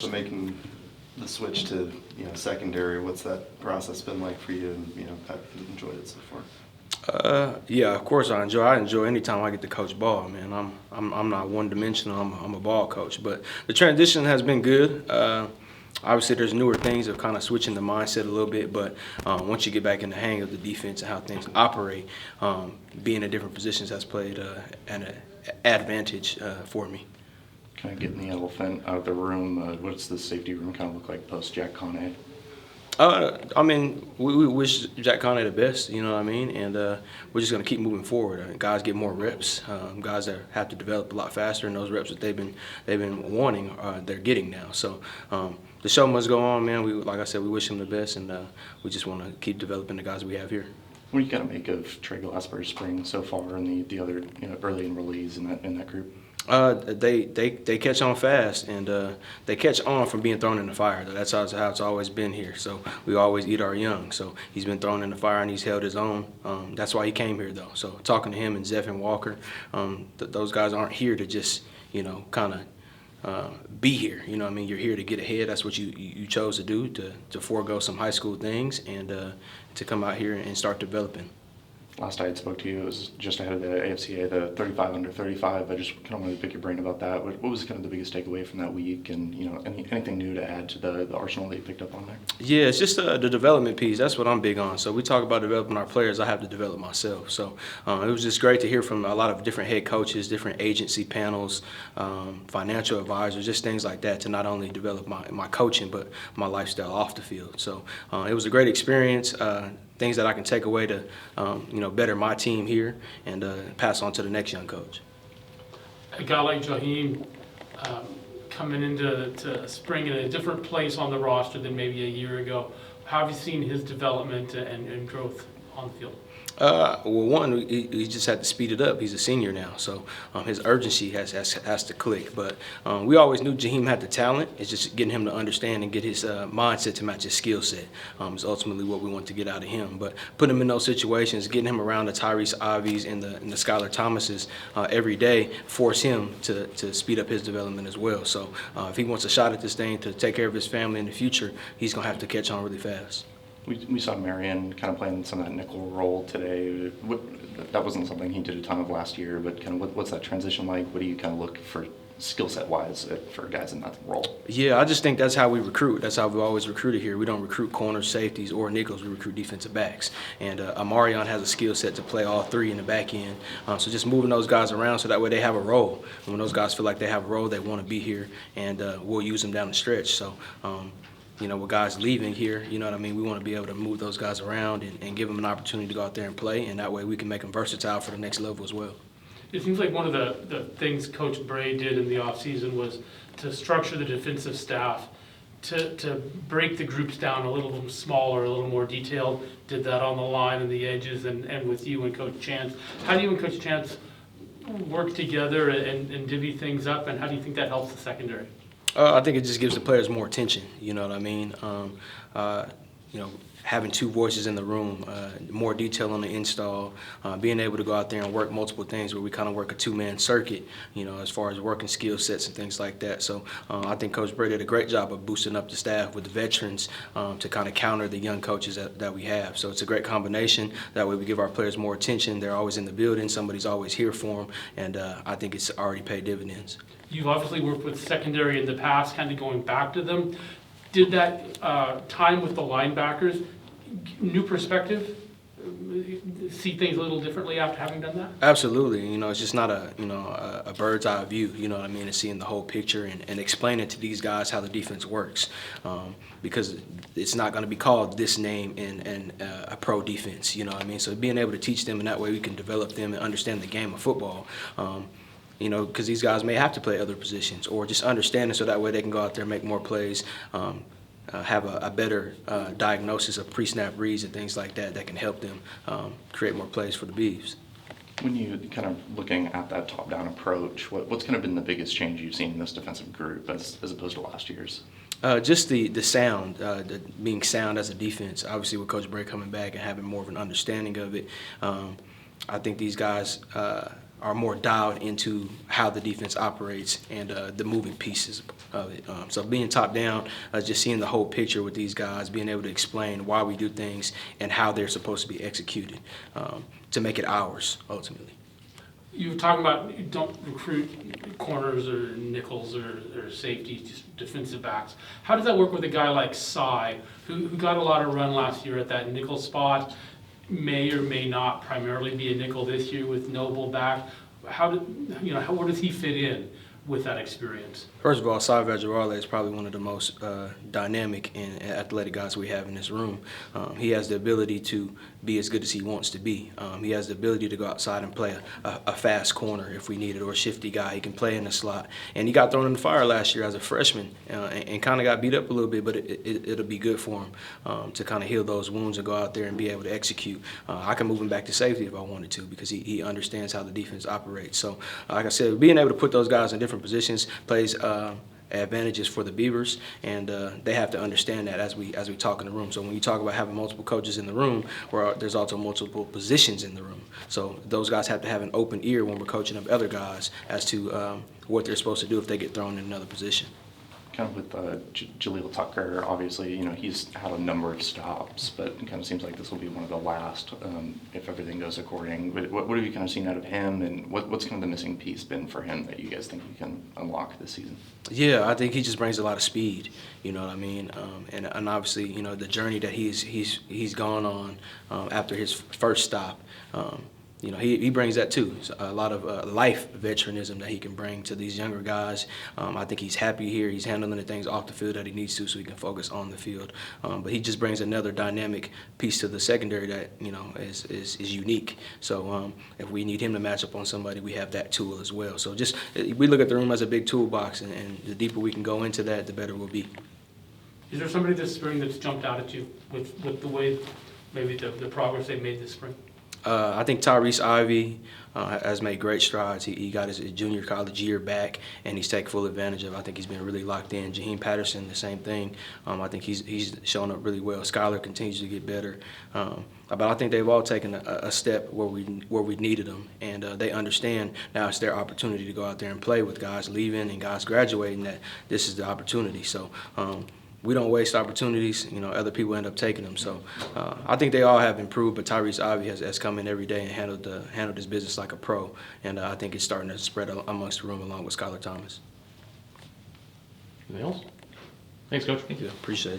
So making the switch to secondary, what's that process been like for you, and have you enjoyed it so far? Yeah, of course I enjoy. I enjoy any time I get to coach ball, man. I'm not one dimensional. I'm a ball coach, but the transition has been good. Obviously, there's newer things of kind of switching the mindset a little bit, but once you get back in the hang of the defense and how things operate, being in different positions has played an advantage for me. Kind of getting the elephant out of the room. What's the safety room kind of look like post Jack Conne? I mean, we wish Jack Conne the best, you know what I mean? And we're just going to keep moving forward. Guys get more reps. Guys that have to develop a lot faster, and those reps that they've been wanting, they're getting now. So the show must go on, man. Like I said, we wish him the best, and we just want to keep developing the guys we have here. What do you kind of make of Trey Glasper's spring so far, and the other early enrollees in that group? They catch on fast, and they catch on from being thrown in the fire. That's how it's always been here. So we always eat our young. So he's been thrown in the fire, and he's held his own. That's why he came here, though. So talking to him and Zeph and Walker, those guys aren't here to just kind of be here. You know what I mean? You're here to get ahead. That's what you chose to do, to forego some high school things and to come out here and start developing. Last I had spoke to you, it was just ahead of the AFCA, the 35 under 35. I just kind of wanted to pick your brain about that. What was kind of the biggest takeaway from that week, and anything new to add to the arsenal that you picked up on there? Yeah, it's just the development piece. That's what I'm big on. So we talk about developing our players. I have to develop myself. So it was just great to hear from a lot of different head coaches, different agency panels, financial advisors, just things like that, to not only develop my coaching but my lifestyle off the field. So it was a great experience. Things that I can take away to, better my team here and pass on to the next young coach. A guy like Jaheim coming into spring in a different place on the roster than maybe a year ago. How have you seen his development and growth on the field? Well, one, he just had to speed it up. He's a senior now, so his urgency has to click. But we always knew Jaheim had the talent. It's just getting him to understand and get his mindset to match his skill set is ultimately what we want to get out of him. But putting him in those situations, getting him around the Tyrese Ivies and the Skylar Thomases every day, force him to speed up his development as well. So if he wants a shot at this thing to take care of his family in the future, he's going to have to catch on really fast. We saw Marion kind of playing some of that nickel role today. That wasn't something he did a ton of last year, but kind of what's that transition like? What do you kind of look for skill set wise for guys in that role? Yeah, I just think that's how we recruit. That's how we've always recruited here. We don't recruit corners, safeties, or nickels. We recruit defensive backs. And Amarion has a skill set to play all three in the back end. So just moving those guys around so that way they have a role. And when those guys feel like they have a role, they want to be here, and we'll use them down the stretch. So with guys leaving here, you know what I mean, we want to be able to move those guys around and give them an opportunity to go out there and play, and that way we can make them versatile for the next level as well. It seems like one of the things Coach Bray did in the offseason was to structure the defensive staff to break the groups down a little smaller, a little more detailed. Did that on the line and the edges and with you and Coach Chance. How do you and Coach Chance work together and divvy things up, and how do you think that helps the secondary? I think it just gives the players more attention. You know what I mean? Having two voices in the room, more detail on the install, being able to go out there and work multiple things where we kind of work a two-man circuit, as far as working skill sets and things like that. So I think Coach Bray did a great job of boosting up the staff with the veterans to kind of counter the young coaches that we have. So it's a great combination. That way we give our players more attention. They're always in the building. Somebody's always here for them. And I think it's already paid dividends. You've obviously worked with secondary in the past, kind of going back to them. Did that time with the linebackers, new perspective, see things a little differently after having done that? Absolutely. It's just not a bird's eye view, you know what I mean, and seeing the whole picture and explaining to these guys how the defense works. Because it's not going to be called this name in a pro defense, you know what I mean? So being able to teach them, and that way we can develop them and understand the game of football. Because these guys may have to play other positions, or just understand it so that way they can go out there and make more plays, have a better diagnosis of pre-snap reads and things like that can help them create more plays for the Beavs. When you kind of looking at that top-down approach, what's kind of been the biggest change you've seen in this defensive group as opposed to last year's? Just the sound, being sound as a defense. Obviously with Coach Bray coming back and having more of an understanding of it, I think these guys are more dialed into how the defense operates and the moving pieces of it. So being top down, just seeing the whole picture with these guys, being able to explain why we do things and how they're supposed to be executed to make it ours ultimately. You were talking about you don't recruit corners or nickels or safeties, just defensive backs. How does that work with a guy like Cy, who got a lot of run last year at that nickel spot, may or may not primarily be a nickel this year with Noble back? Where does he fit in with that experience? First of all, Cy Vajarale is probably one of the most dynamic and athletic guys we have in this room. He has the ability to be as good as he wants to be. He has the ability to go outside and play a fast corner if we need it, or a shifty guy. He can play in the slot. And he got thrown in the fire last year as a freshman and kind of got beat up a little bit, but it'll be good for him to kind of heal those wounds and go out there and be able to execute. I can move him back to safety if I wanted to, because he understands how the defense operates. So, like I said, being able to put those guys in different positions plays advantages for the Beavers, and they have to understand that as we talk in the room. So when you talk about having multiple coaches in the room, where there's also multiple positions in the room. So those guys have to have an open ear when we're coaching up other guys as to what they're supposed to do if they get thrown in another position. Kind of with Jaleel Tucker, obviously, he's had a number of stops, but it kind of seems like this will be one of the last if everything goes according. What have you kind of seen out of him, and what's kind of the missing piece been for him that you guys think he can unlock this season? Yeah, I think he just brings a lot of speed. You know what I mean? And obviously, the journey that he's gone on after his first stop. He brings that too. So a lot of life veteranism that he can bring to these younger guys. I think he's happy here. He's handling the things off the field that he needs to, so he can focus on the field. But he just brings another dynamic piece to the secondary that is unique. So if we need him to match up on somebody, we have that tool as well. So we look at the room as a big toolbox, and the deeper we can go into that, the better we'll be. Is there somebody this spring that's jumped out at you with the way, maybe the progress they've made this spring? I think Tyrese Ivey has made great strides. He got his junior college year back, and he's taken full advantage of it. I think he's been really locked in. Jaheim Patterson, the same thing. I think he's shown up really well. Skylar continues to get better. But I think they've all taken a step where we needed them, and they understand now it's their opportunity to go out there and play with guys leaving and guys graduating, that this is the opportunity. So we don't waste opportunities. Other people end up taking them. So I think they all have improved, but Tyrese Ivey has come in every day and handled his business like a pro, and I think it's starting to spread amongst the room along with Skylar Thomas. Anything else? Thanks, Coach. Thank you. Appreciate it.